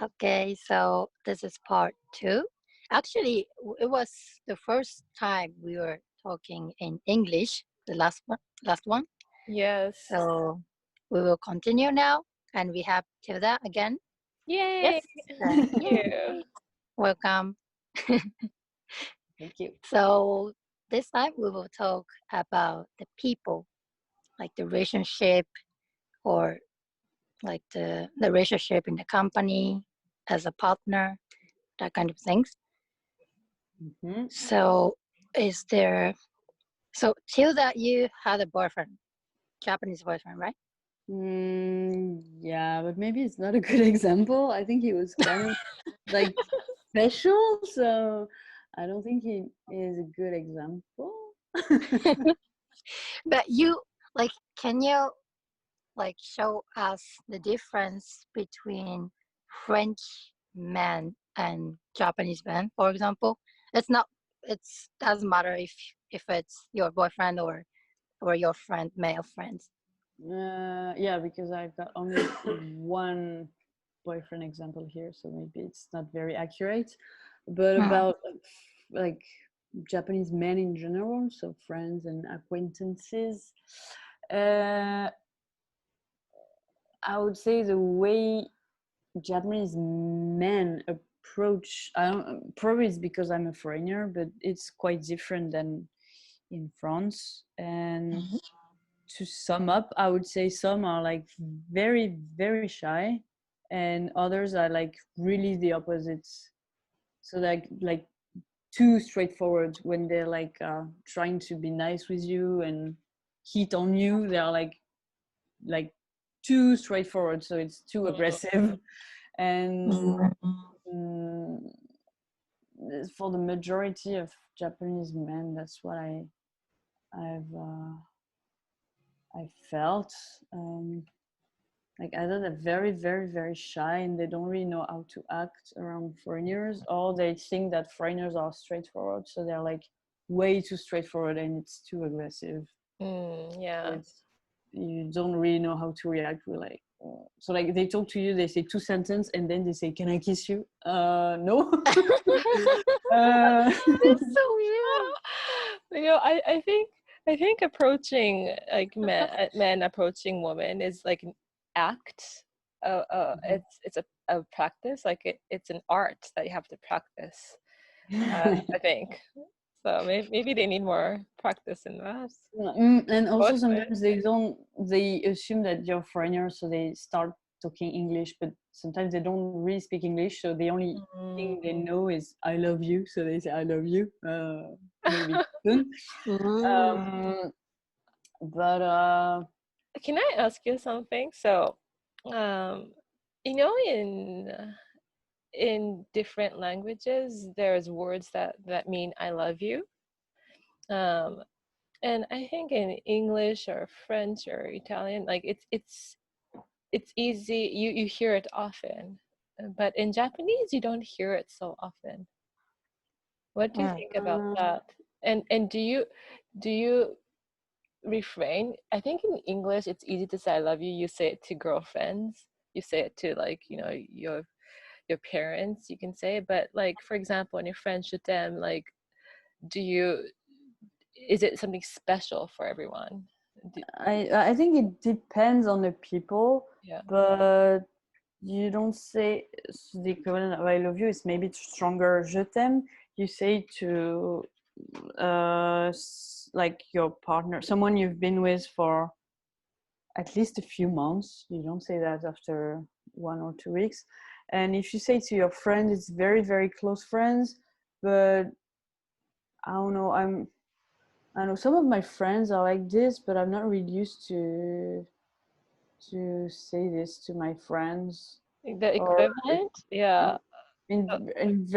Okay, so this is part 2. Actually, it was the first time we were talking in English, the last one. Yes. So we will continue now, and we have Tilda again. Yay! Yes. Thank you. Yay. Welcome. Thank you. So this time we will talk about the people, like the relationship, or like the relationship in the company as a partner, that kind of things. Mm-hmm. So Tilda, you had a boyfriend, Japanese boyfriend, right? Yeah, but maybe it's not a good example. I think he was kind of like special, so I don't think he is a good example. But can you show us the difference between French men and Japanese men, for example? It doesn't matter if it's your boyfriend or your male friends. Yeah, because I've got only one boyfriend example here, so maybe it's not very accurate. But about like Japanese men in general, so friends and acquaintances, I would say the way Japanese men approach, probably it's because I'm a foreigner, but it's quite different than in France. And to sum up, I would say some are like very, very shy, and others are like really the opposites. So like too straightforward when they're like trying to be nice with you and hit on you. They're like too straightforward, so it's too aggressive. And for the majority of Japanese men, that's what I felt. Like either they're very, very, very shy and they don't really know how to act around foreigners, or they think that foreigners are straightforward, so they're like way too straightforward and it's too aggressive. Yeah. You don't really know how to react with so like they talk to you, they say 2 sentences and then they say, "Can I kiss you?" No. That's so weird. I think approaching like men approaching women is like an act. It's a practice. Like it's an art that you have to practice. I think. So maybe they need more practice in that. And also sometimes they assume that you're foreigner, so they start talking English, but sometimes they don't really speak English, so the only thing they know is "I love you," so they say "I love you," maybe soon. But can I ask you something? So in different languages there's words that mean I love you, and I think in English or French or Italian, like it's easy, you hear it often, but in Japanese you don't hear it so often. What do you think about that? And do you refrain? I think in English it's easy to say I love you. You say it to girlfriends, you say it to like your parents, you can say it, but like for example in your French je t'aime, like is it something special for everyone? I think it depends on the people. Yeah. But you don't say the equivalent of I love you. It's maybe stronger. Je t'aime. You say to like your partner, someone you've been with for at least a few months. You don't say that after 1 or 2 weeks. And if you say to your friend, it's very, very close friends. But I don't know. I know some of my friends are like this, but I'm not really used to say this to my friends. The equivalent? Yeah. In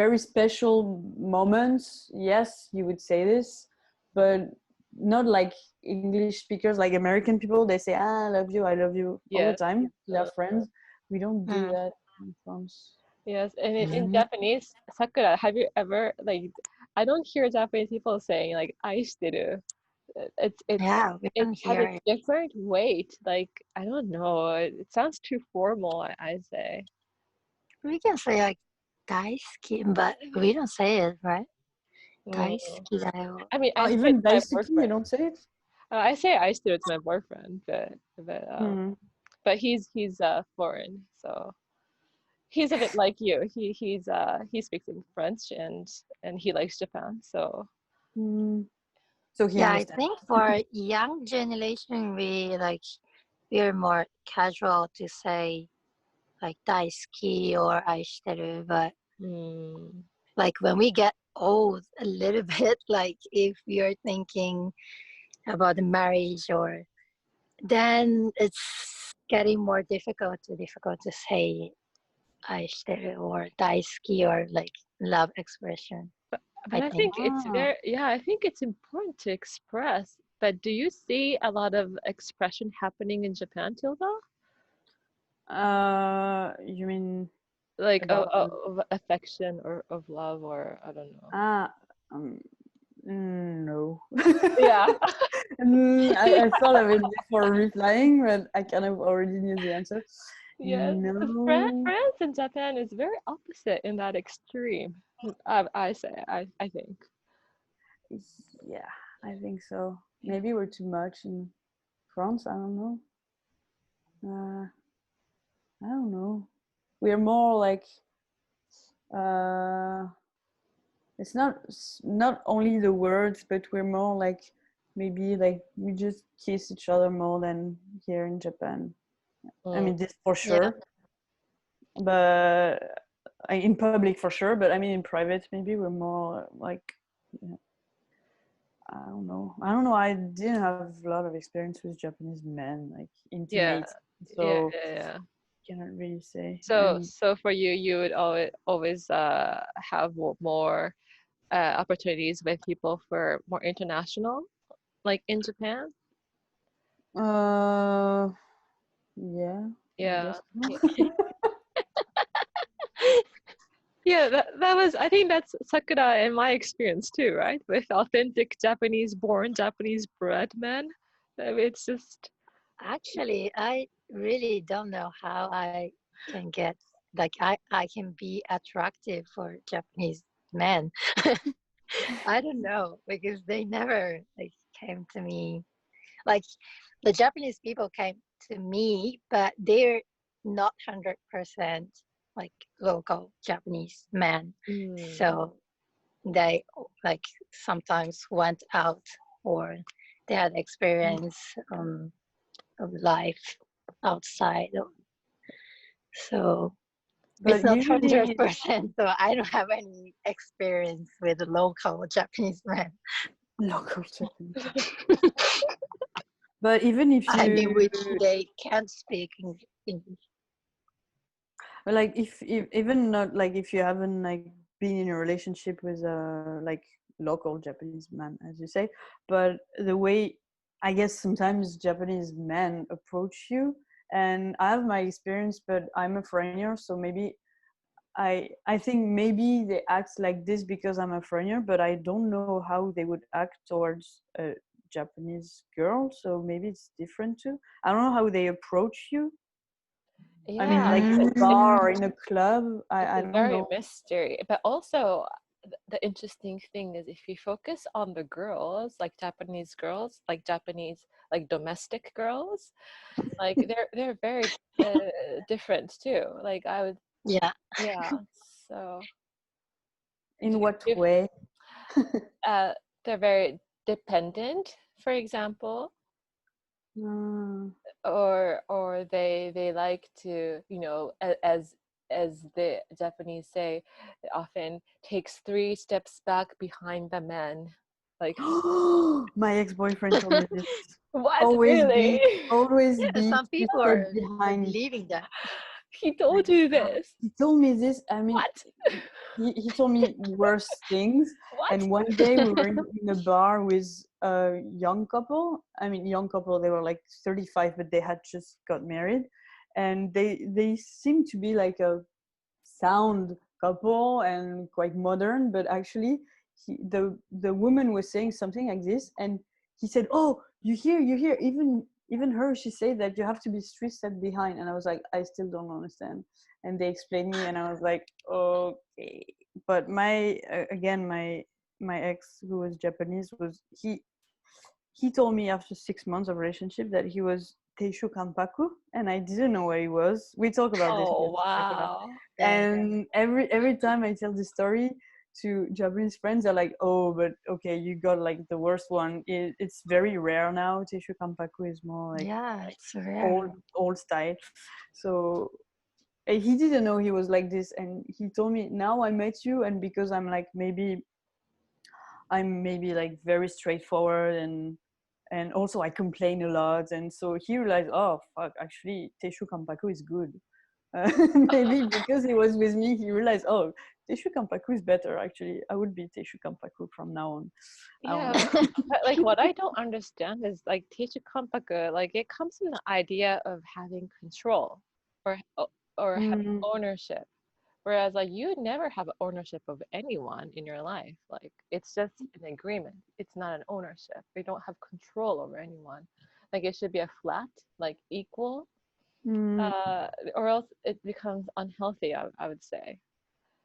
very special moments, yes, you would say this, but not like English speakers, like American people. They say, I love you all the time to their friends. We don't do that in France. Yes, and in Japanese, Sakura, have you ever, like, I don't hear Japanese people saying like "aishiteru." It has a different weight. Like I don't know. It sounds too formal. I say. we can say like 大好き, but we don't say it, right? Mm. 大好きだよ. I mean, I say even it to my daisuki, you boyfriend. don't say it? I say I still to my boyfriend, but he's foreign, so he's a bit like you. He speaks in French and he likes Japan, so. So he Yeah, I understands. think for young generation, we're more casual to say like 大好き or 愛してる, but like when we get old a little bit, like if you're thinking about the marriage or then it's getting more difficult to say 愛してる or 大好き or like love expression. But I think it's I think it's important to express. But do you see a lot of expression happening in Japan, TILDA? You mean like of affection or of love, or I don't know. No. Yeah. I thought of it before replying, but I kind of already knew the answer. Yes, No. France and Japan is very opposite in that extreme. I think. Yeah, I think so. Maybe we're too much in France. I don't know. I don't know. We're more like it's not only the words, but we're more like maybe like we just kiss each other more than here in Japan. I mean, this for sure. Yeah. But in public for sure. But I mean, in private, maybe we're more like. I don't know. I didn't have a lot of experience with Japanese men, like intimate. So yeah. Cannot really say. So for you, you would always have more opportunities with people for more international, like in Japan. Yeah. Yeah. Yeah, that was, I think that's Sakura in my experience too, right? With authentic Japanese-born, Japanese-bred men. It's just... Actually, I really don't know how I can get, like, I can be attractive for Japanese men. I don't know, because they never, like, came to me. Like, the Japanese people came to me, but they're not 100% like local Japanese men. So they like sometimes went out or they had experience of life outside. So but it's not 100%. So I don't have any experience with local Japanese men. Local Japanese. But even if you, I mean, which they can't speak English. Like if even not like if you haven't like been in a relationship with like local Japanese man, as you say, but the way I guess sometimes Japanese men approach you, and I have my experience, but I'm a foreigner, so maybe I think maybe they act like this because I'm a foreigner, but I don't know how they would act towards a Japanese girl, so maybe it's different too. I don't know how they approach you. Yeah. I mean, like in a bar or in a club, I don't very know. Mystery. But also, the interesting thing is if you focus on the girls, like Japanese girls, like Japanese, like domestic girls, like they're very different too. Like I would. Yeah. So. In what way? They're very dependent, for example. Or they like to, you know, as the Japanese say, it often takes 3 steps back behind the man. Like my ex-boyfriend told me this. What? Always Really? Always yeah, be. some people are behind. believing that. He told you this. He told me this. I mean, what? He told me worse things. What? And one day we were in a bar with a young couple. I mean, young couple. They were like 35, but they had just got married, and they seemed to be like a sound couple and quite modern. But actually, the woman was saying something like this, and he said, "Oh, you hear? Even her, she said that you have to be 3 steps behind." And I was like, I still don't understand. and they explained me, and I was like, okay. But my ex, who was Japanese, he told me after 6 months of relationship that he was Teishu Kanpaku, and I didn't know where he was. We talk about this. Oh wow! And every time I tell this story to Japanese friends, they're like, "Oh, but okay, you got like the worst one. It's very rare now. Teishu Kanpaku is more like it's rare. old style." So he didn't know he was like this, and he told me, "Now I met you, and because I'm like maybe like very straightforward and also I complain a lot, and so he realized, oh fuck, actually Teishu Kanpaku is good." Maybe because he was with me, he realized, oh, Teishu Kanpaku is better. Actually, I would be Teishu Kanpaku from now on. Yeah, but like what I don't understand is like Teishu Kanpaku, like it comes from the idea of having control or having ownership. Whereas like you never have ownership of anyone in your life. Like it's just an agreement. It's not an ownership. You don't have control over anyone. Like it should be a flat, like equal, or else it becomes unhealthy, I would say.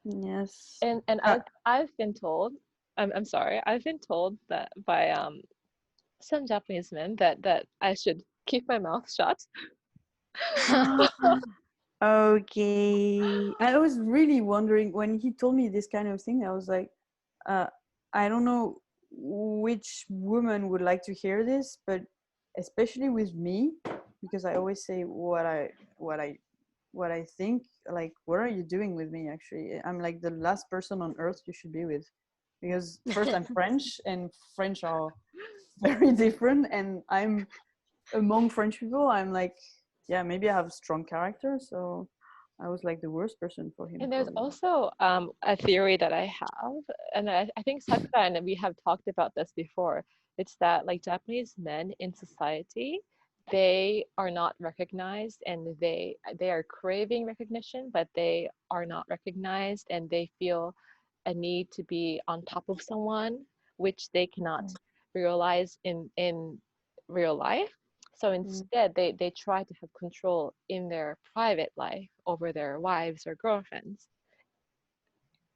Yes. And I've been told, I'm sorry, I've been told that by some Japanese men that I should keep my mouth shut. Okay. I was really wondering when he told me this kind of thing. I was like, I don't know which woman would like to hear this, but especially with me, because I always say what I think. Like, what are you doing with me? Actually, I'm like the last person on earth you should be with, because first I'm French, and French are very different, and I'm among French people. I'm like, yeah, maybe I have a strong character, so I was like the worst person for him. And there's probably. also a theory that I have, and I think Sakura and we have talked about this before. It's that like Japanese men in society, they are not recognized, and they are craving recognition, but they are not recognized, and they feel a need to be on top of someone, which they cannot realize in real life. So instead, they try to have control in their private life over their wives or girlfriends.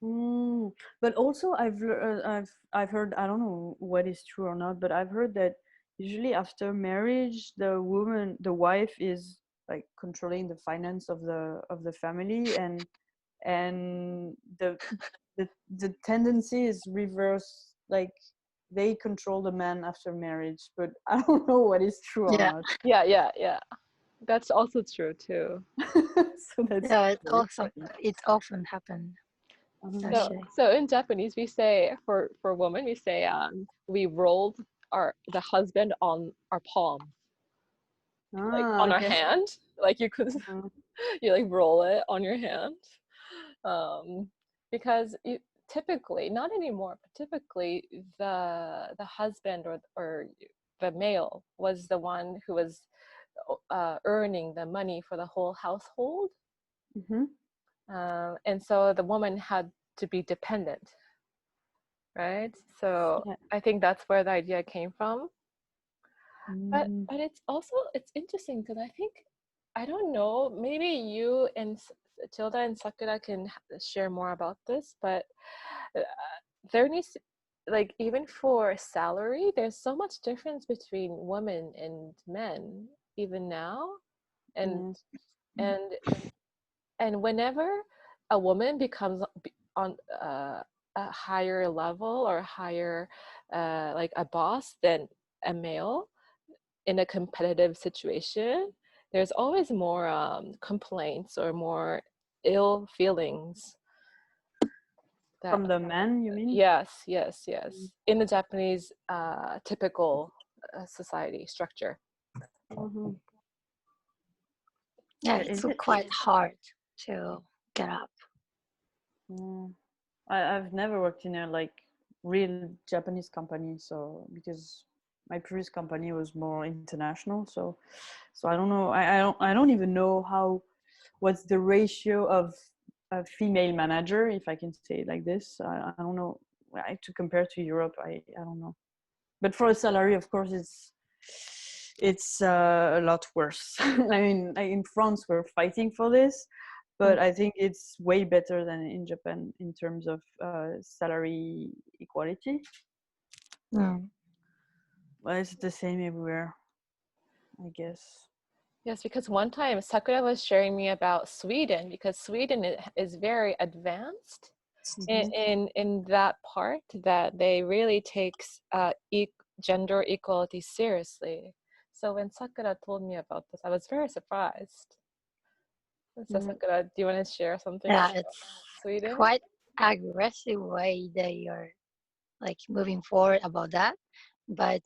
But also, I've heard, I don't know what is true or not, but I've heard that usually after marriage, the wife is like controlling the finance of the family, and the tendency is reverse, like they control the man after marriage. But I don't know what is true or not. Yeah. That's also true too. So that's It often happens. So in Japanese, we say for women, we say we rolled the husband on our palm, like on our hand. Like you could you like roll it on your hand, because typically, not anymore, but typically the husband or the male was the one who was earning the money for the whole household. And so the woman had to be dependent, right? So I think that's where the idea came from. But it's interesting because I don't know, maybe you and Tilda and Sakura can share more about this, but there needs to, like, even for salary, there's so much difference between women and men even now, and whenever a woman becomes on a higher level or higher like a boss than a male in a competitive situation, there's always more complaints or more ill feelings from the man, you mean? Yes. In the Japanese typical society structure. Yeah, it's quite hard to get up. I've never worked in a like real Japanese company, so because my previous company was more international, so I don't know. I don't even know what's the ratio of a female manager, if I can say it like this. I don't know. To compare to Europe, I don't know. But for a salary, of course, it's a lot worse. I mean, in France, we're fighting for this. but I think it's way better than in Japan in terms of salary equality. Mm. Well, it's the same everywhere, I guess. Yes, because one time Sakura was sharing me about Sweden, because Sweden is very advanced in that part, that they really takes gender equality seriously. So when Sakura told me about this, I was very surprised. So Sakura, do you want to share something about It's Sweden? quite aggressive way they are like moving forward about that, but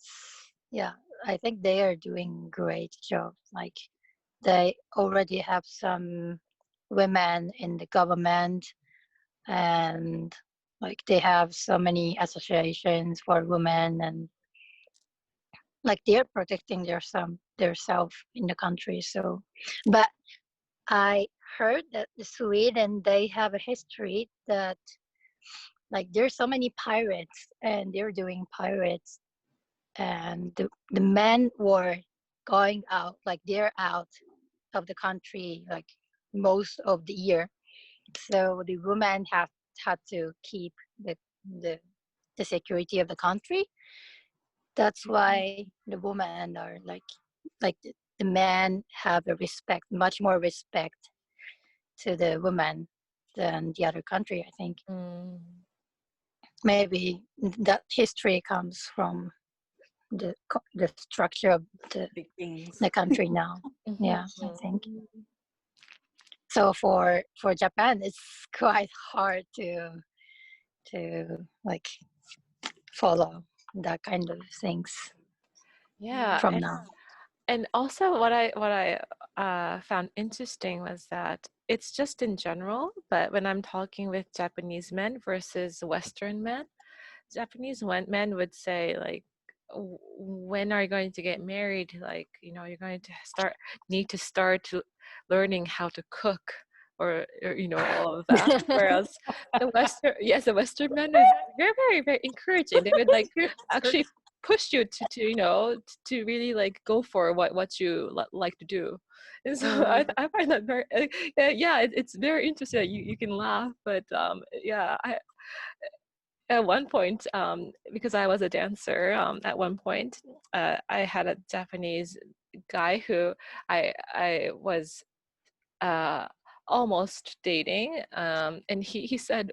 yeah, I think they are doing great job. Like they already have some women in the government, and like they have so many associations for women, and like they're protecting their self in the country. So, but I heard that Sweden, they have a history that like there's so many pirates and they're doing pirates, and the men were going out, like they're out of the country like most of the year. So the women have had to keep the the security of the country. That's why the women are like the men have a respect, much more respect to the women than the other country, I think. Maybe that history comes from the structure of the country now. Yeah, I think. So for Japan, it's quite hard to like follow that kind of things. Yeah, from now. And also what I found interesting was that it's just in general, but when I'm talking with Japanese men versus Western men, Japanese men would say like, when are you going to get married? Like, you're going to need to start learning how to cook, or all of that. Whereas the Western men is very, very, very encouraging. They would like actually push you to really like go for what you like to do. And so I find that very it's very interesting that you can laugh, but at one point, because I was a dancer, at one point, I had a Japanese guy who I was almost dating, and he said,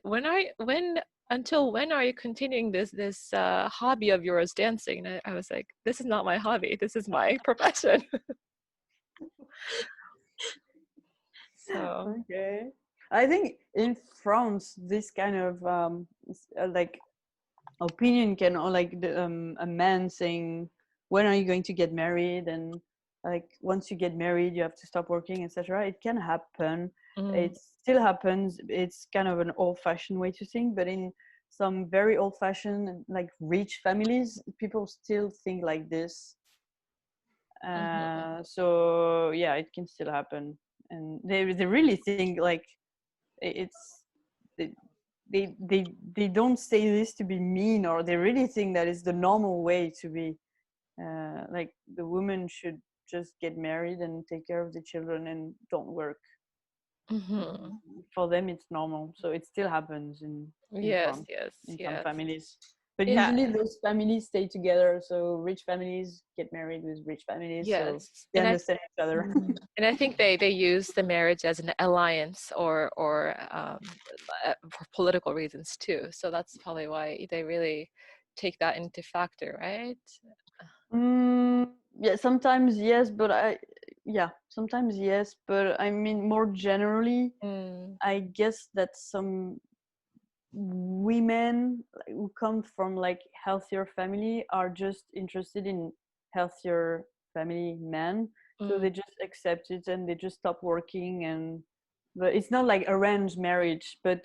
until when are you continuing this hobby of yours, dancing? And I was like, this is not my hobby. This is my profession. So okay. I think in France, this kind of like opinion can, or like a man saying, when are you going to get married, and like once you get married you have to stop working, etc. It can happen. It still happens. It's kind of an old-fashioned way to think, but in some very old-fashioned, like rich families, people still think like this. So yeah, it can still happen, and they really think like it's they don't say this to be mean, or they really think that is the normal way to be. Like the woman should just get married and take care of the children and don't work. For them it's normal, so it still happens in France, in some families. But usually those families stay together, so rich families get married with rich families, so they understand each other. And I think they use the marriage as an alliance or for political reasons too. So that's probably why they really take that into factor, right? Yeah, sometimes yes, but sometimes yes, but I mean more generally, I guess that some women who come from like healthier family are just interested in healthier family men, so they just accept it and they just stop working. But it's not like arranged marriage, but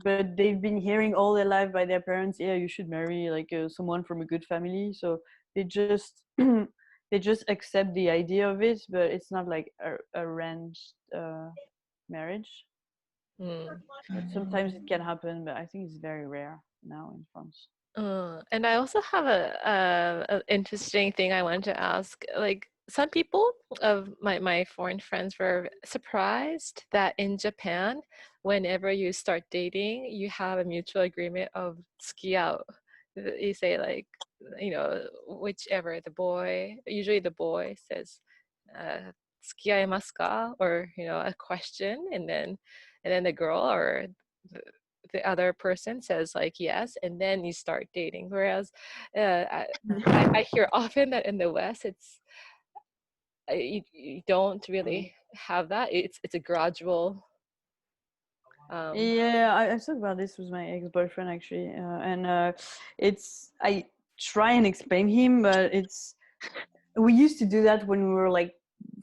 but they've been hearing all their life by their parents, yeah, you should marry like someone from a good family, so they just they just accept the idea of it, but it's not like arranged marriage. But sometimes it can happen, but I think it's very rare now in France. And I also have a interesting thing I wanted to ask. Like, some people of my foreign friends were surprised that in Japan, whenever you start dating, you have a mutual agreement of 付き合う. You say like, whichever usually the boy says, 付き合いますか? Or, a question, and then the girl or the other person says like yes, and then you start dating. Whereas I hear often that in the West, you don't really have that. It's a gradual. I talked about this with my ex-boyfriend actually, and I try and explain him, but we used to do that when we were like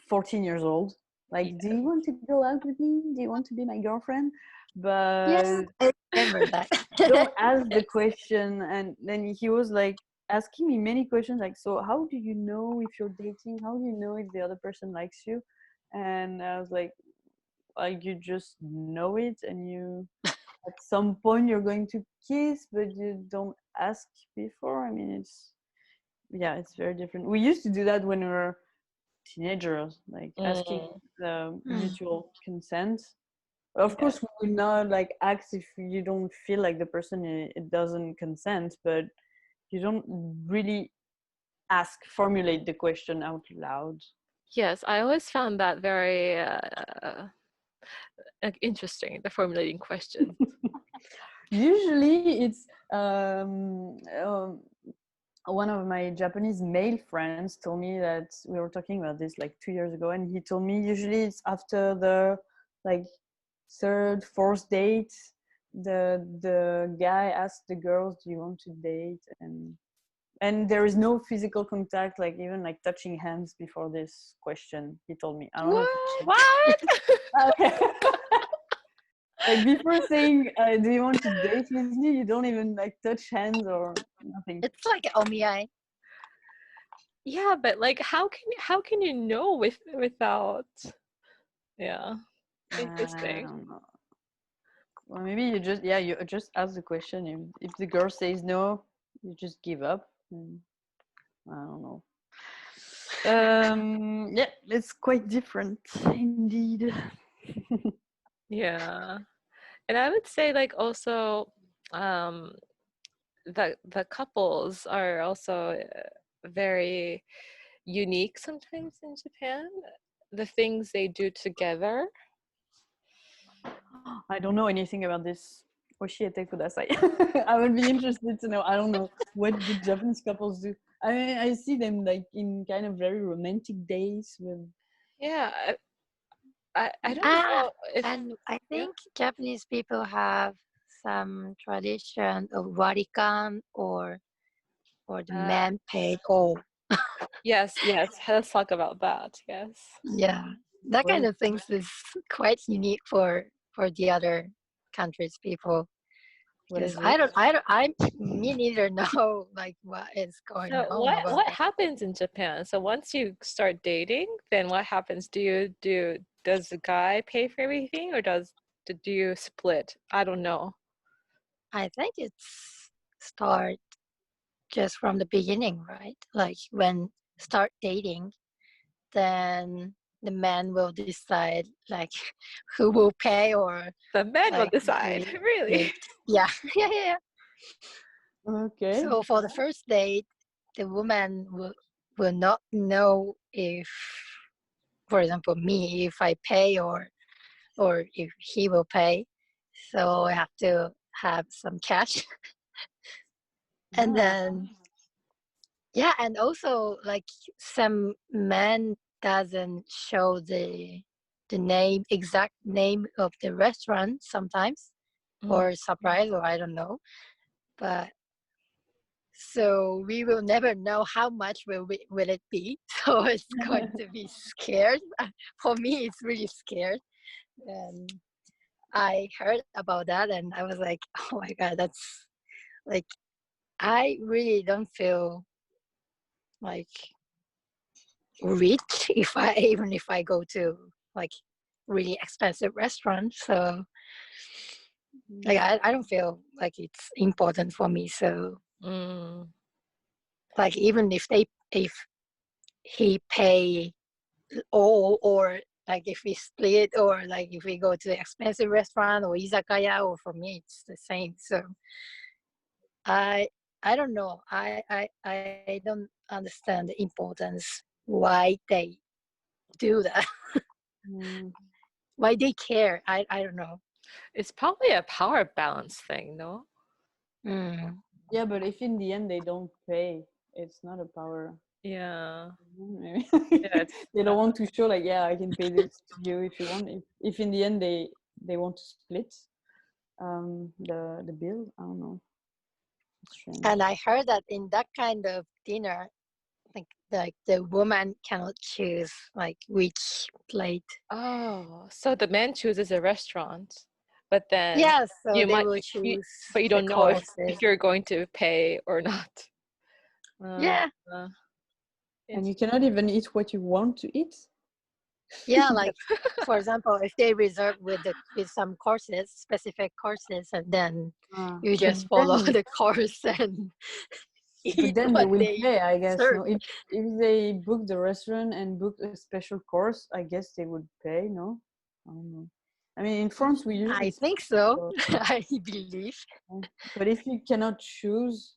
14 years old. Like, do you want to go out with me? Do you want to be my girlfriend? But Yes, I remember that. don't ask the question. And then he was like asking me many questions, like, so how do you know if you're dating? How do you know if the other person likes you? And I was like, you just know it, and you at some point you're going to kiss, but you don't ask before. I mean, it's very different. We used to do that when we were teenagers, like asking the mutual consent. Of course, we will not like act if you don't feel like the person it doesn't consent, but you don't really formulate the question out loud. Yes, I always found that very interesting, the formulating question. Usually it's one of my Japanese male friends told me that we were talking about this like 2 years ago, and he told me usually it's after the like third, fourth date, the guy asks the girls, do you want to date? And there is no physical contact, like even like touching hands before this question, he told me. I don't know What? Okay. Like before saying, do you want to date with me? You don't even like touch hands or nothing. It's like omiai. Yeah, but like how can you know without? Yeah, interesting. I don't know. Well, maybe you just ask the question. If the girl says no, you just give up. I don't know. Yeah, it's quite different indeed. Yeah, and I would say like also the couples are also very unique sometimes in Japan. The things they do together. I don't know anything about this. Oshiete kudasai. I would be interested to know. I don't know what the Japanese couples do. I mean, I see them like in kind of very romantic days with. Yeah, I don't know if. And I think Japanese people have some tradition of warikan or the man paid all. Yes, let's talk about that. Yes. Yeah, that kind of things is quite unique for the other countries people. Because me neither know like what is going So on about what that. happens in Japan? So once you start dating, then what happens? Does the guy pay for everything, or do you split? I don't know. I think it's start just from the beginning, right? Like when start dating, then the man will decide like who will pay or The men will like decide. Really? yeah. Yeah. Okay. So for the first date, the woman will not know if, for example, me, if I pay or if he will pay. So I have to have some cash. And then and also like some men doesn't show the exact name of the restaurant sometimes, or surprise, or I don't know. But so we will never know how much will it be. So it's going to be scared. For me, it's really scared. And I heard about that, and I was like, oh my god, that's like, I really don't feel like rich even if I go to like really expensive restaurants. So like I don't feel like it's important for me. So like even if he pay all, or like if we split, or like if we go to the expensive restaurant or izakaya, or for me it's the same. So I don't know. I don't understand the importance why they do that. Mm. Why they care. I don't know. It's probably a power balance thing, no? Yeah, but if in the end they don't pay, it's not a power. Yeah. Maybe. Yeah, it's They don't want to show like, yeah, I can pay this to you if you want. If in the end they want to split the bill, I don't know. It's strange. And I heard that in that kind of dinner, like the woman cannot choose like which plate. Oh, so the man chooses a restaurant, but then Yes, so you they might will you, choose. but you the don't know if courses. you're going to pay or not. Yeah. And you cannot even eat what you want to eat. Yeah, like for example, if they reserve with some courses, specific courses, and then you just follow the course and but eat then what they will they pay, I guess. serve. No, if they book the restaurant and book a special course, I guess they would pay. No, I don't know. I mean, in France we usually. I think so. I believe. But if you cannot choose,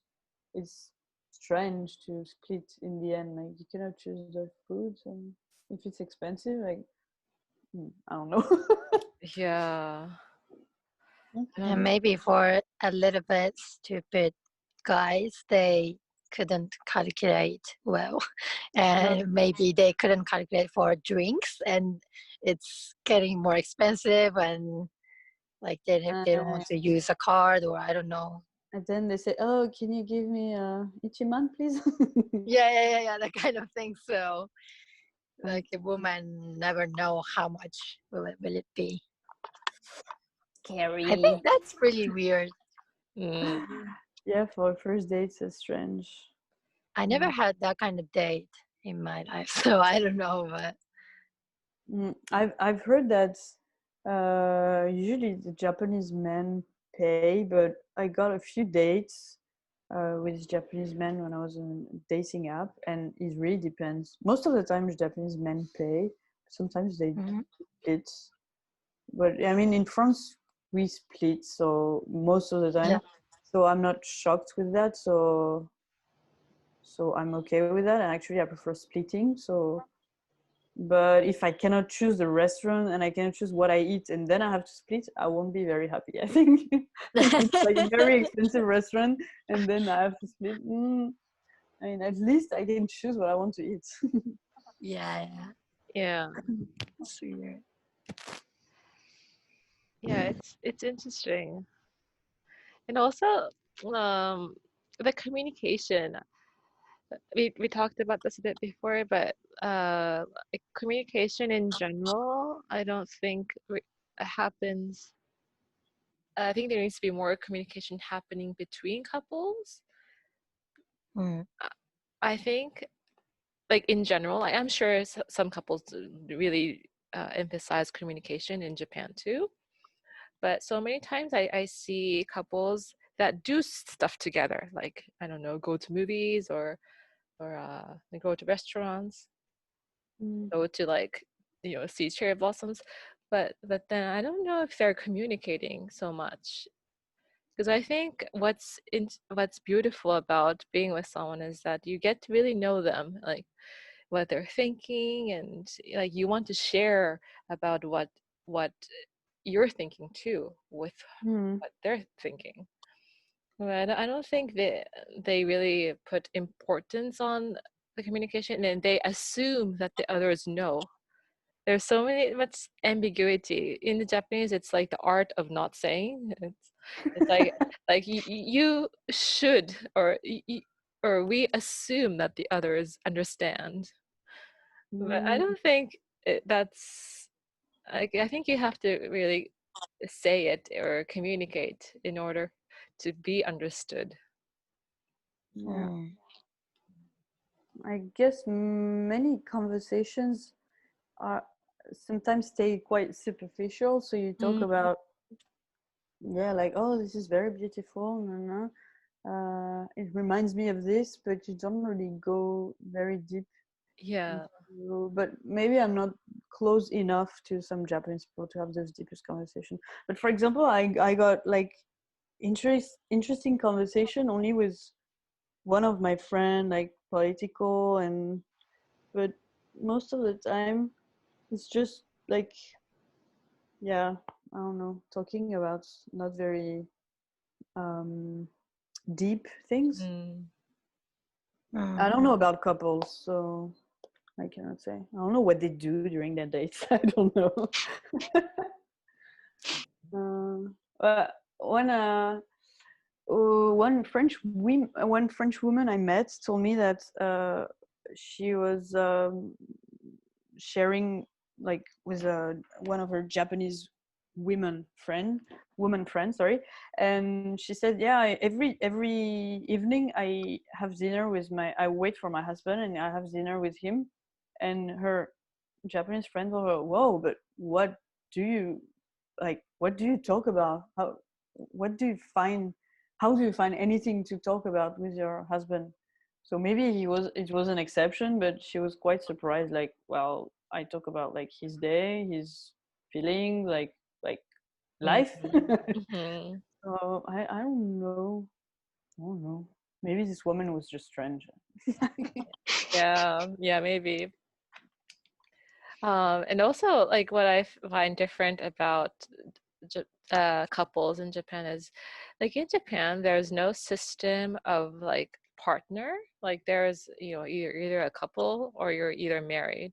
it's strange to split in the end. Like you cannot choose the food, and if it's expensive, like I don't know. Yeah. And maybe for a little bit stupid guys, they couldn't calculate well, and maybe they couldn't calculate for drinks, and it's getting more expensive, and like they don't want to use a card, or I don't know. And then they say, "Oh, can you give me Ichiman, please?" Yeah, that kind of thing. So like a woman never know how much will it be. Scary. I think that's really weird. Yeah, for first dates, it's strange. I never had that kind of date in my life, so I don't know. But I've heard that usually the Japanese men pay, but I got a few dates with Japanese men when I was on a dating app, and it really depends. Most of the time, Japanese men pay. Sometimes they split. But I mean, in France, we split, so most of the time. Yeah. So I'm not shocked with that. So I'm okay with that. And actually, I prefer splitting. So, but if I cannot choose the restaurant and I cannot choose what I eat, and then I have to split, I won't be very happy. I think it's like a very expensive restaurant, and then I have to split. I mean, at least I can choose what I want to eat. Yeah. It's weird. Yeah, it's interesting. And also the communication. We talked about this a bit before, but like communication in general, I don't think happens. I think there needs to be more communication happening between couples. I think, like in general, I'm sure some couples really emphasize communication in Japan too. But so many times I see couples that do stuff together, like, I don't know, go to movies or they go to restaurants, go to, like, see cherry blossoms. But then I don't know if they're communicating so much. Because I think what's beautiful about being with someone is that you get to really know them, like what they're thinking, and like you want to share about what you're thinking too with what they're thinking. But I don't think they really put importance on the communication, and they assume that the others know. There's so much ambiguity in the Japanese. It's like the art of not saying. It's like you should, or we assume that the others understand. But I don't think that's. I think you have to really say it or communicate in order to be understood. Yeah. I guess many conversations are sometimes stay quite superficial. So you talk about, like, oh, this is very beautiful. It reminds me of this, but you don't really go very deep Yeah. But maybe I'm not close enough to some Japanese people to have those deepest conversations. But for example, I got like interesting conversation only with one of my friend, like political, and but most of the time it's just like, yeah, I don't know, talking about not very deep things. I don't know about couples, so I cannot say. I don't know what they do during their dates. I don't know. One French woman I met told me that she was sharing like with one of her Japanese woman friend, sorry, and she said, yeah, every evening I have dinner with I wait for my husband and I have dinner with him, and her Japanese friend told her, whoa, but what do you talk about? What do you find? How do you find anything to talk about with your husband? So maybe it was an exception, but she was quite surprised. Like, well, I talk about like his day, his feelings, like life. So I don't know. I don't know. Maybe this woman was just strange. Yeah, maybe. And also, like, what I find different about couples in Japan is, like, in Japan, there's no system of like partner. Like, there's, you know, you're either a couple or you're either married.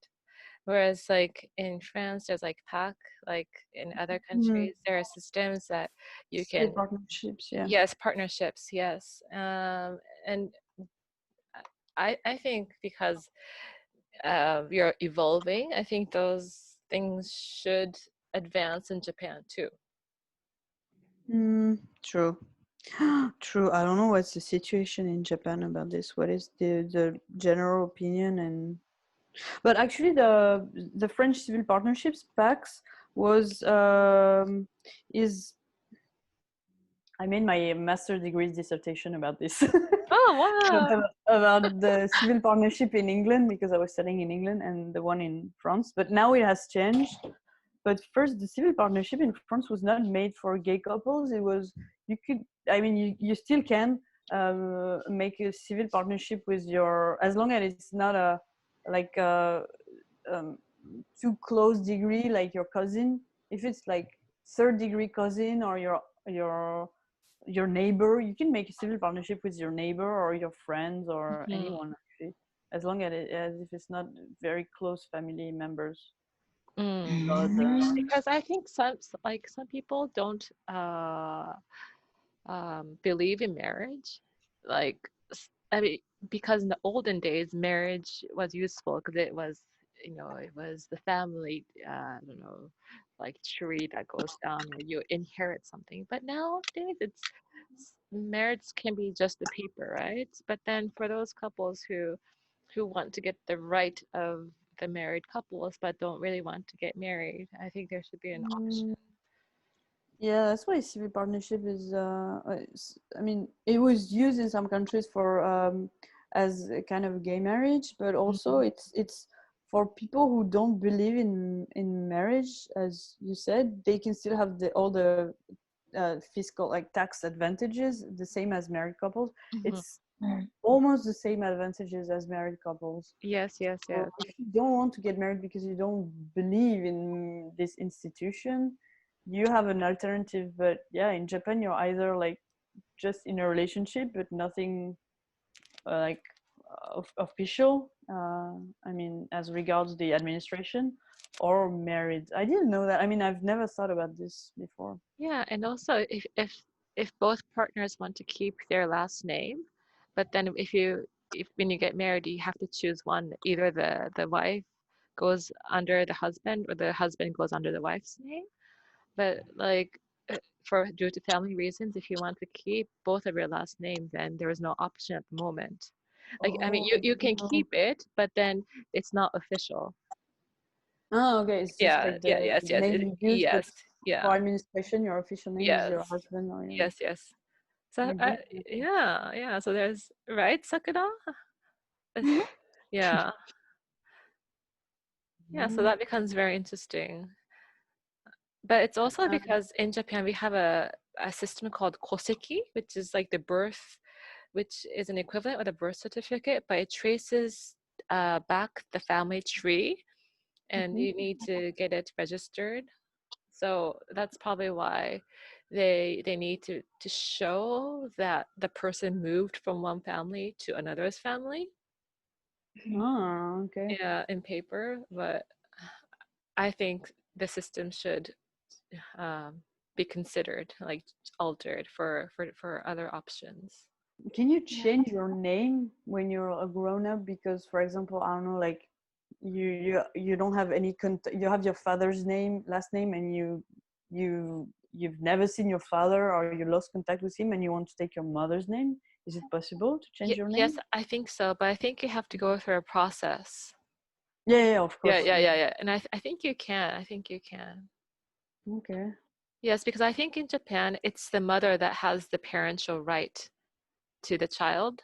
Whereas, like, in France, there's like PAC. Like in other countries, there are systems that you can. Partnerships, yeah. Yes, partnerships. Yes, and I think because you're evolving, I think those things should advance in Japan too. True. True. I don't know what's the situation in Japan about this. What is the general opinion? But actually, the French civil partnerships PACS was is. I made my master's degree dissertation about this. Oh, wow. about the civil partnership in England, because I was studying in England, and the one in France. But now it has changed. But first, the civil partnership in France was not made for gay couples. It was, you still can make a civil partnership with as long as it's not too close degree, like your cousin. If it's like third degree cousin or your neighbor, you can make a civil partnership with your neighbor or your friends or anyone, actually, as long as if it's not very close family members. Because I think some people don't believe in marriage. Like, I mean, because in the olden days, marriage was useful because it was, you know, it was the family, I don't know, like tree that goes down where you inherit something. But nowadays, marriage can be just the paper, right? But then for those couples who want to get the right of the married couples but don't really want to get married, I think there should be an option. Yeah, that's why civil partnership is. I mean, it was used in some countries for as a kind of gay marriage, but also it's for people who don't believe in marriage, as you said. They can still have all the fiscal, like tax advantages, the same as married couples. It's almost the same advantages as married couples. Yes. So if you don't want to get married because you don't believe in this institution, you have an alternative. But yeah, in Japan, you're either like just in a relationship but nothing official, I mean, as regards the administration, or married. I didn't know that. I mean, I've never thought about this before. Yeah, and also if both partners want to keep their last name, but then if when you get married, you have to choose one. Either the wife goes under the husband or the husband goes under the wife's name. But like for due to family reasons, if you want to keep both of your last names, then there is no option at the moment. Like, I mean, you can keep it, but then it's not official. Oh, okay. It's just like the Yes, name you use, but yeah, for administration, your official name is your husband or your... yes. So yeah. So there's, right, Sakura? Yeah. Yeah, so that becomes very interesting. But it's also because in Japan we have a system called koseki, which is like the birth, which is an equivalent with a birth certificate, but it traces back the family tree, and you need to get it registered. So that's probably why they need to show that the person moved from one family to another's family. Oh, okay. Yeah, in paper, but I think the system should be considered, like altered for other options. Can you change your name when you're a grown-up? Because, for example, I don't know, like you don't have any you have your father's last name, and you've never seen your father, or you lost contact with him, and you want to take your mother's name. Is it possible to change your name? Yes, I think so, but I think you have to go through a process. Yeah, of course. Yeah. And I think you can. I think you can. Okay. Yes, because I think in Japan, it's the mother that has the parental right to the child.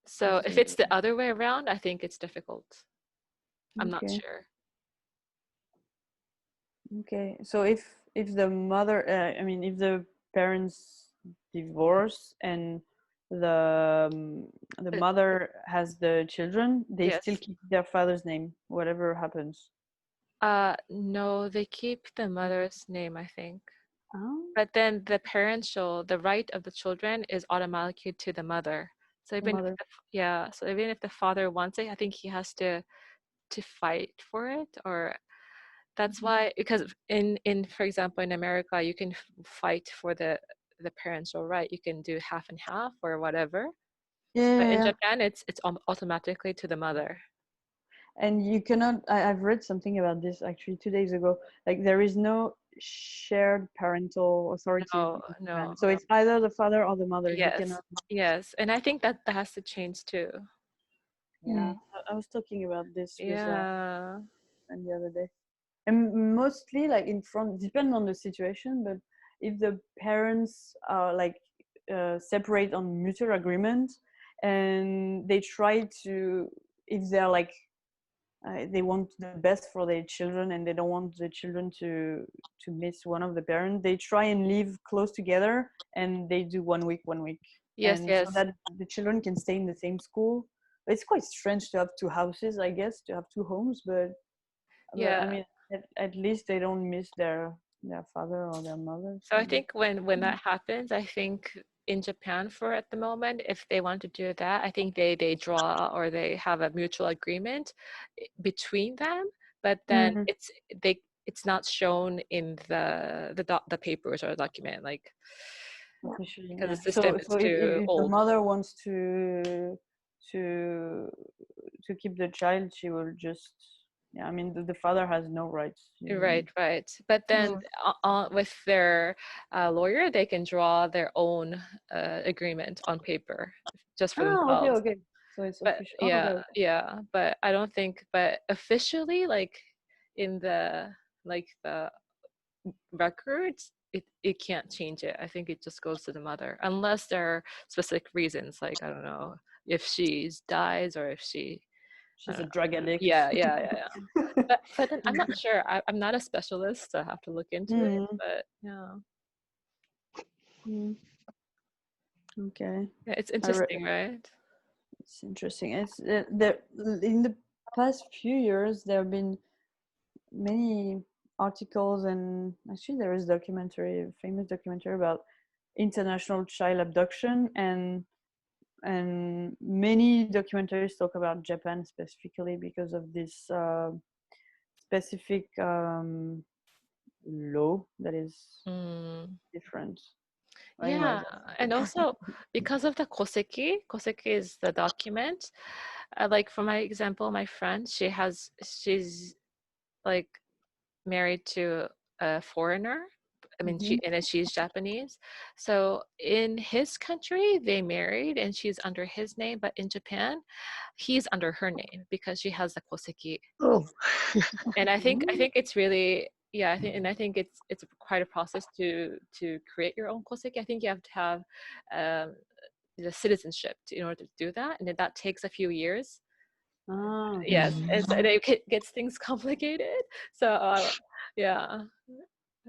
So if it's the other way around, I think it's difficult. I'm not sure. Okay. So if the mother, if the parents divorce and the mother has the children, they still keep their father's name, whatever happens. No, they keep the mother's name, I think. Oh. But then the right of the children is automatically to the mother. So even if the father wants it, I think he has to fight for it, or that's why, because in for example in America you can fight for the parental right. You can do half and half or whatever. But in Japan it's automatically to the mother. And you cannot, I've read something about this actually 2 days ago, like there is no shared parental authority. No. So it's either the father or the mother. Yes, and I think that has to change too. Yeah, I was talking about this with and the other day. And mostly, like in France, depends on the situation, but if the parents are like separate on mutual agreement, and they try to, if they're like they want the best for their children and they don't want the children to miss one of the parents, they try and live close together, and they do 1 week. Yes. So that the children can stay in the same school. It's quite strange to have two houses, I guess, to have two homes, but I mean, at least they don't miss their father or their mother. So I think when that happens, I think in Japan at the moment, if they want to do that, I think they draw or they have a mutual agreement between them, but then it's not shown in the papers or documents, like because the system is too old. If the mother wants to keep the child, she will just the father has no rights. Right. But then with their lawyer, they can draw their own agreement on paper just for themselves. Okay. So it's but official. Yeah, but I don't think, but officially, like in the records, it can't change it. I think it just goes to the mother unless there are specific reasons, like I don't know, if she dies or if she's a drug addict. Yeah. But then I'm not sure. I'm not a specialist, so I have to look into it. But Okay. Yeah, it's interesting, right? It's interesting. It's there in the past few years. There have been many articles, and actually there is a famous documentary about international child abduction, and many documentaries talk about Japan specifically because of this specific law that is different. Yeah, and also because of the koseki is the document. Like for my example, my friend, she's like married to a foreigner. I mean, she's Japanese. So in his country, they married and she's under his name, but in Japan, he's under her name because she has the koseki. Oh. And I think it's really, I think it's quite a process to create your own koseki. I think you have to have the citizenship in order to do that, and that takes a few years. Yes, and so it gets things complicated. So yeah.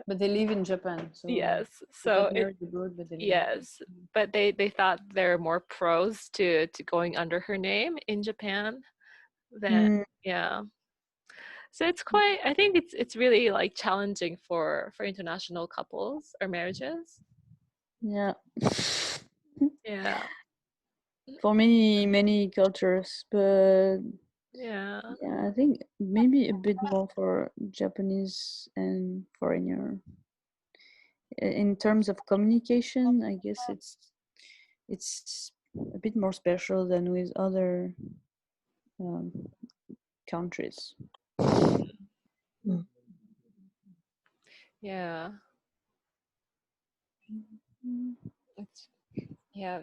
But they live in Japan, so Yes. they So got married abroad, but they live in yes, but they thought there are more pros to going under her name in Japan than yeah. So it's quite. I think it's really like challenging for international couples or marriages. Yeah. Yeah. For many cultures, but Yeah. yeah, I think maybe a bit more for Japanese and foreigner. In terms of communication, I guess it's a bit more special than with other countries. Yeah. It's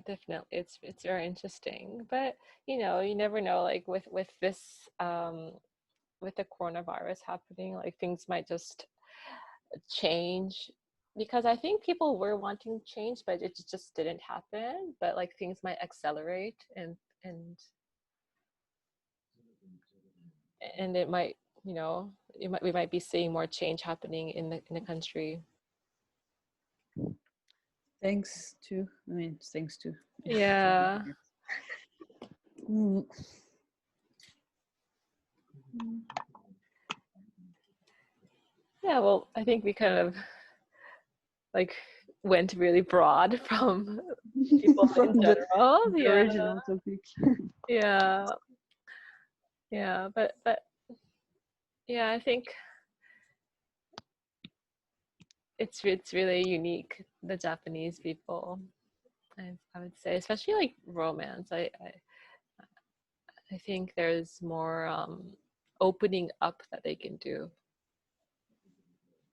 definitely it's very interesting, but you never know, like with this with the coronavirus happening, like things might just change, because I think people were wanting change, but it just didn't happen. But like things might accelerate, and it might, we might be seeing more change happening in the country. Thanks to. Yeah. Yeah, well, I think we kind of like went really broad from people from in general. the original topic. Yeah, but yeah, I think it's really unique, the Japanese people. I would say, especially like romance. I think there's more opening up that they can do.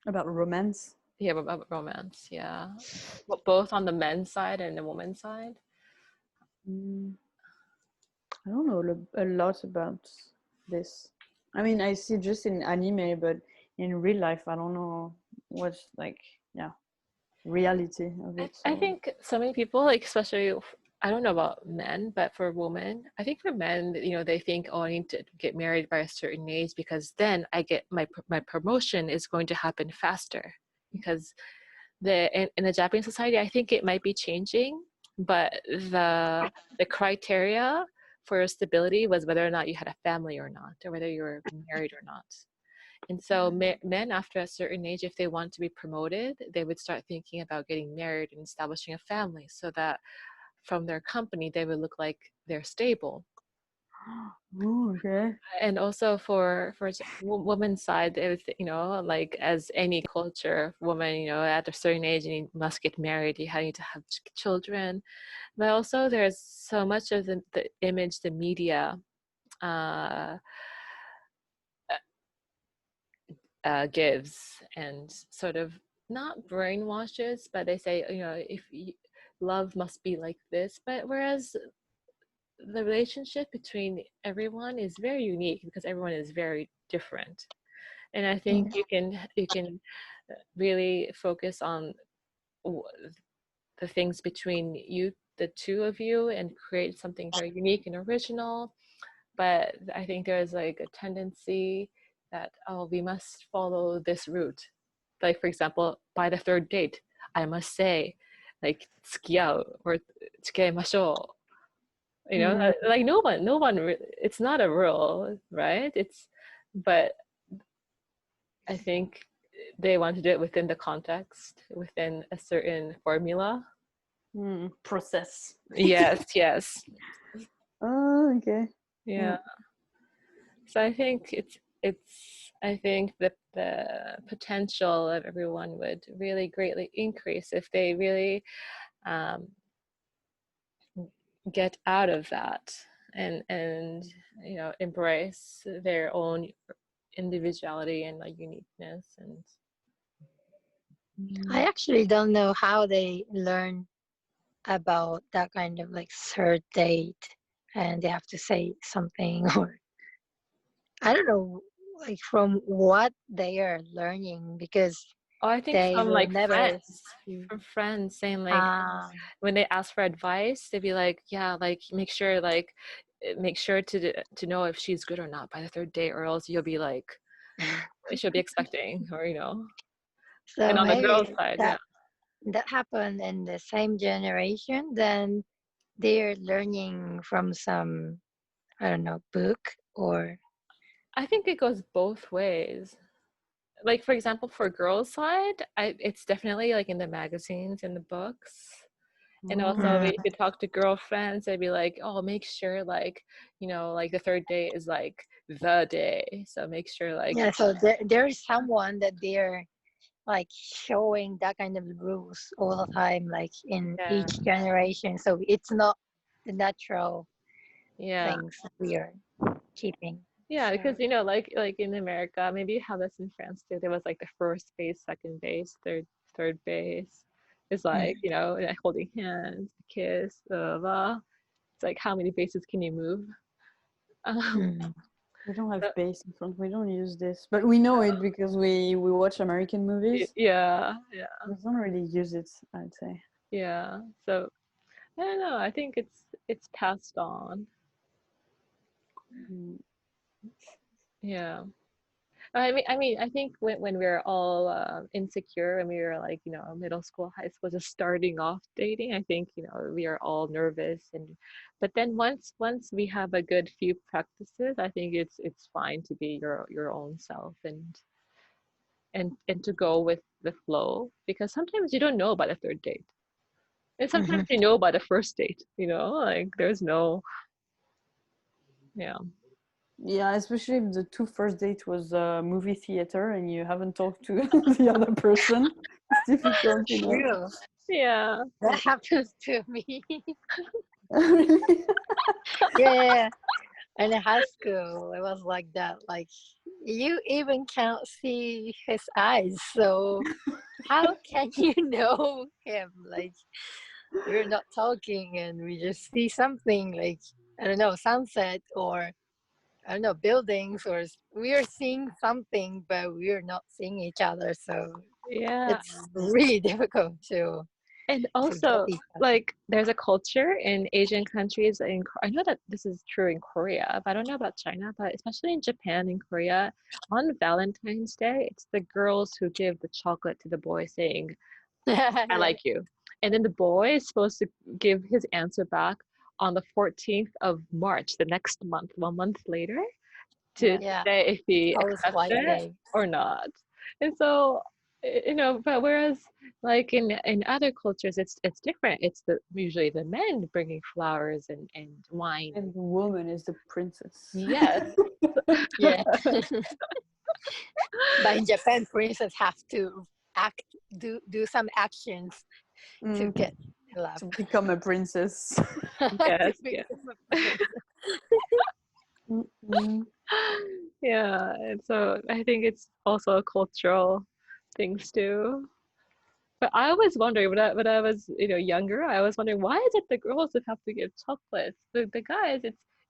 About romance? Yeah, about romance, yeah. Both on the men's side and the woman's side. I don't know a lot about this. I mean, I see just in anime, but in real life, I don't know what's like, reality of it. I think so many people, like, especially, I don't know about men, but for women, I think for men, they think, oh, I need to get married by a certain age because then I get my promotion is going to happen faster. Because in the Japanese society, I think it might be changing, but the criteria for stability was whether or not you had a family or not, or whether you were married or not. And so men after a certain age, if they want to be promoted, they would start thinking about getting married and establishing a family, so that from their company, they would look like they're stable. Oh, okay. And also for woman's side, it was, like as any culture, woman, at a certain age, you must get married, you need to have children. But also there's so much of the image the media gives, and sort of not brainwashes, but they say, if love must be like this, but whereas the relationship between everyone is very unique because everyone is very different. And I think you can really focus on the things between the two of you, and create something very unique and original. But I think there's like a tendency that, oh, we must follow this route. Like, for example, by the third date, I must say, like, 付き合う or 付き合いましょう. Like no one, it's not a rule, right? But I think they want to do it within the context, within a certain formula. Process. Yes. Oh, okay. Yeah. So I think I think that the potential of everyone would really greatly increase if they really get out of that and embrace their own individuality and like uniqueness. And I actually don't know how they learn about that kind of like third date, and they have to say something, or I don't know, like from what they are learning, because I think they from will like never friends saying like, when they ask for advice, they'd be like, yeah, like make sure like make sure to know if she's good or not by the third date, or else you'll be like, she'll be expecting, or So and on the maybe girl's side, that happened in the same generation, then they're learning from some, I don't know, book or. I think it goes both ways. Like, for example, for girls' side, it's definitely like in the magazines and the books. And also, if you talk to girlfriends, they'd be like, "Oh, make sure like like the third day is like the day. So make sure like." Yeah, so there is someone that they're like showing that kind of rules all the time, like in each generation. So it's not the natural things that we are keeping. Yeah, So. because like in America, maybe you have this in France too. There was like the first base, second base, third base. It's like like holding hands, kiss, blah, blah. It's like how many bases can you move? We don't have base in front. We don't use this, but we know it because we watch American movies. Yeah. We don't really use it, I'd say. Yeah. So I don't know. I think it's passed on. Yeah. I mean, I think when we were all insecure and we were like, middle school, high school, just starting off dating, I think, we are all nervous but then once we have a good few practices, I think it's fine to be your own self and to go with the flow, because sometimes you don't know about a third date. And sometimes you know about a first date, like there's no, Yeah, especially if the first date was a movie theater and you haven't talked to the other person. It's difficult, True. Yeah. That happens to me. Really? Yeah. In high school, it was like that. Like, you even can't see his eyes. So, how can you know him? Like, we're not talking and we just see something like, I don't know, sunset or, I don't know, buildings, or we are seeing something, but we are not seeing each other. So, it's really difficult to. And also, like, there's a culture in Asian countries. I know that this is true in Korea, but I don't know about China. But especially in Japan and Korea, on Valentine's Day, it's the girls who give the chocolate to the boy, saying, "I like you," and then the boy is supposed to give his answer back on the 14th of March, the next month, 1 month later, to say if he accepts it or not. And so, but whereas like in other cultures, it's different. It's usually the men bringing flowers and wine, and the woman is the princess. Yes. Yeah. But in Japan, princess have to do some actions to get love. To become a princess. Yes. Yeah, and so I think it's also a cultural things too. But I always wondered when I was younger, I was wondering, why is it the girls that have to give chocolates? The guys,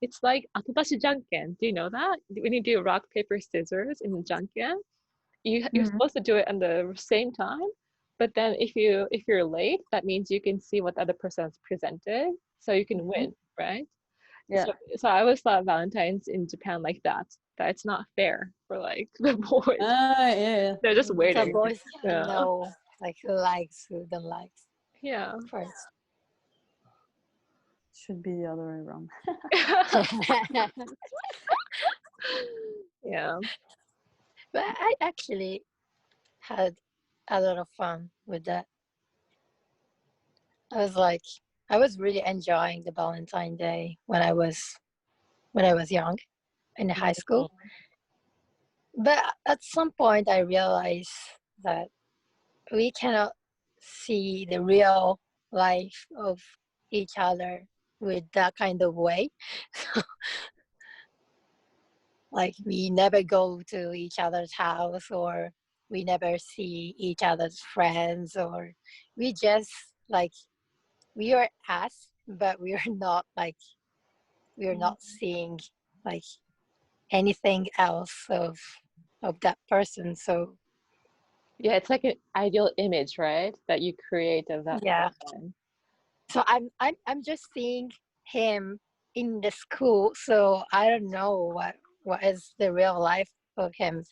it's like atodashi janken. Do you know that? When you do rock paper scissors in janken, you're supposed to do it at the same time. But then if you're late, that means you can see what the other person's presented, so you can win, right? Yeah. So I always thought Valentine's in Japan like that it's not fair for like the boys. Yeah. They're just waiting. The boys know like who likes, who don't like. Yeah. First. Should be the other way around. Yeah. But I actually had a lot of fun with that. I was really enjoying the Valentine Day when I was young in high school. But at some point I realized that we cannot see the real life of each other with that kind of way. Like, we never go to each other's house, or we never see each other's friends, or we just like, we are us, but we are not like, we are not seeing like anything else of that person. So Yeah, it's like an ideal image, right? That you create of that person. So I'm just seeing him in the school, so I don't know what is the real life of him.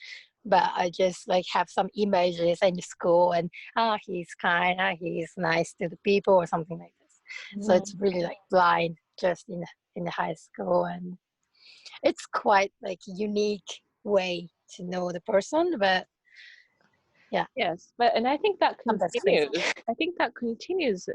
But I just like have some images in the school, and he's kind, he's nice to the people or something like this. So it's really like blind just in the high school, and it's quite like unique way to know the person. But Yes, and I think that sometimes crazy. continues. I think that continues,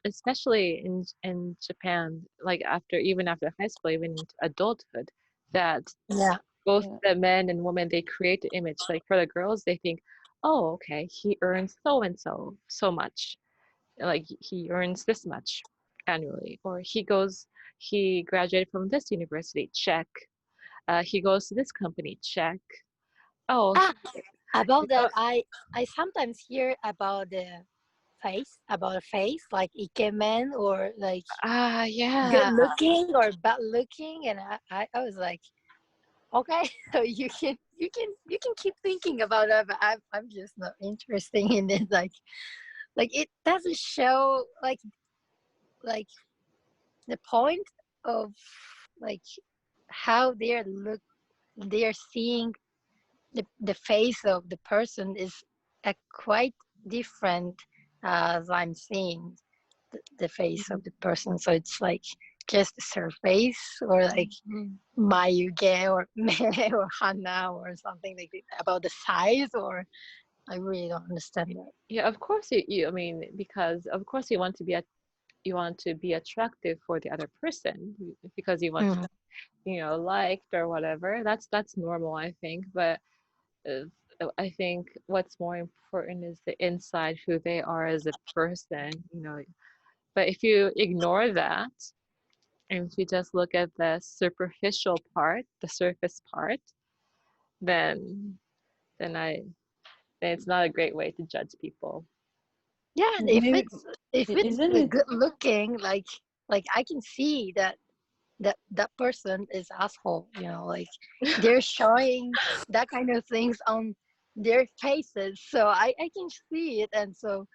especially in Japan, like even after high school, even into adulthood, that Yeah. both Yeah. the men and women, they create the image. Like for the girls, they think, oh, okay, he earns so and so much, like he earns this much annually, or he graduated from this university, check. He goes to this company, check. Oh, About oh, that, I sometimes hear about the face, like ikemen or like yeah. good looking or bad looking, and I was like, okay, so you can keep thinking about that, but I'm just not interested in it. Like it doesn't show like the point of like how they're seeing the face of the person is quite different as I'm seeing the face of the person. So it's like just the surface or like mayuge or me or hana or something like that about the size, or I really don't understand that. Yeah, of course I mean, because of course you want to be attractive for the other person, because you want to, liked or whatever. That's normal, I think. But I think what's more important is the inside, who they are as a person. But if you ignore that, and if you just look at the superficial part, the surface part, then then it's not a great way to judge people. Yeah, and Maybe if it's isn't it? good looking, like I can see that person is asshole, like they're showing that kind of things on their faces, so I can see it, and so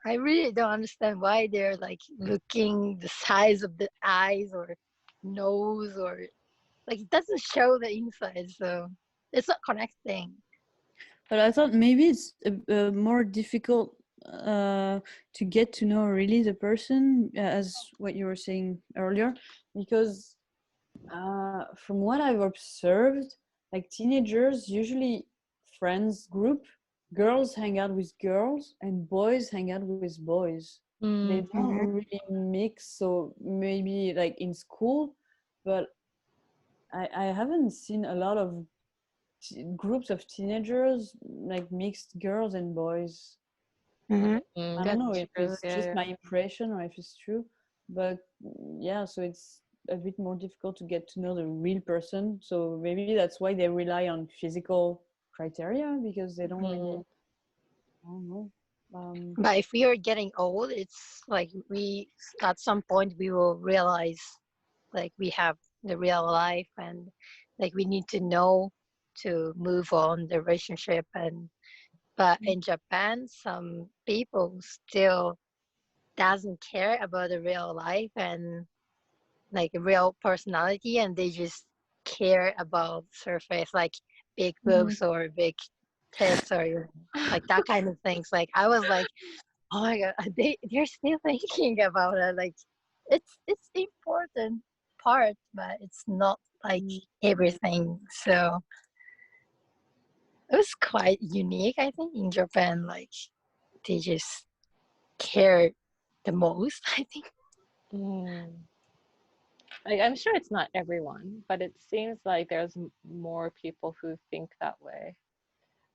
I really don't understand why they're like looking the size of the eyes or nose, or like it doesn't show the inside, so it's not connecting. But I thought maybe it's more difficult to get to know really the person, as what you were saying earlier, because from what I've observed, like teenagers usually friends group, girls hang out with girls and boys hang out with boys. They don't really mix. So maybe like in school, but I haven't seen a lot of groups of teenagers, like mixed girls and boys. I don't know if it's just my impression or if it's true, but yeah, so it's a bit more difficult to get to know the real person. So maybe that's why they rely on physical criteria, because they don't really, I don't know. But if we are getting old, it's like we at some point we will realize like we have the real life, and like we need to know to move on the relationship. And but in Japan, some people still doesn't care about the real life and like real personality, and they just care about surface, like big boobs or big tits or like that kind of things. Like I was like, oh my god, they're still thinking about it. Like it's important part, but it's not like everything. So it was quite unique, I think, in Japan. Like they just care the most, I think. Like, I'm sure it's not everyone, but it seems like there's more people who think that way.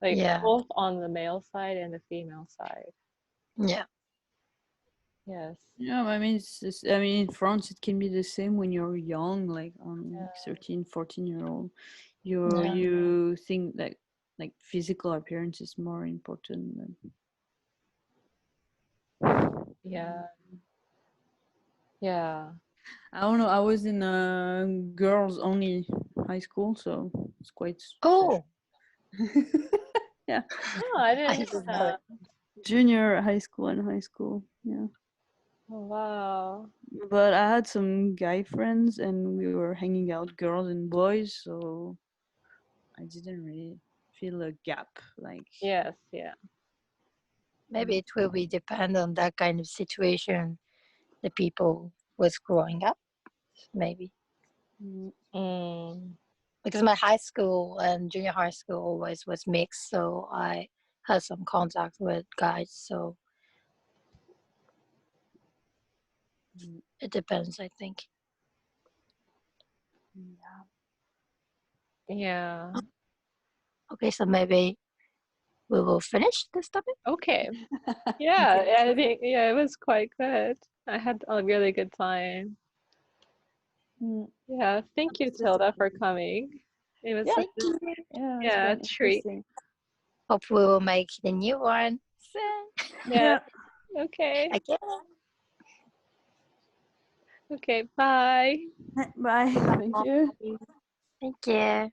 Like Yeah. both on the male side and the female side. Yeah. Yes. Yeah, I mean, it's just, I mean, in France, it can be the same when you're young, like like 13, 14-year-old. You think that like physical appearance is more important than. Yeah. Yeah. I don't know. I was in a girls only high school, so it's quite. Oh. Yeah. Oh, I didn't. didn't know it. Junior high school and high school. Yeah. Oh, wow. But I had some guy friends and we were hanging out, girls and boys, so I didn't really feel a gap. Like, Yes, yeah. Maybe it will be depend on that kind of situation the people was growing up, maybe. Mm. Because my high school and junior high school always was mixed, so I had some contact with guys, so it depends, I think. Yeah. Okay, so maybe we will finish this topic. Okay. Yeah, I think it was quite good. I had a really good time. Yeah, thank you, TILDA, for coming. It was Thank you. a treat. Hope we will make the new one soon. Yeah. Okay. Again. Okay, bye. Bye. Thank you. Thank you.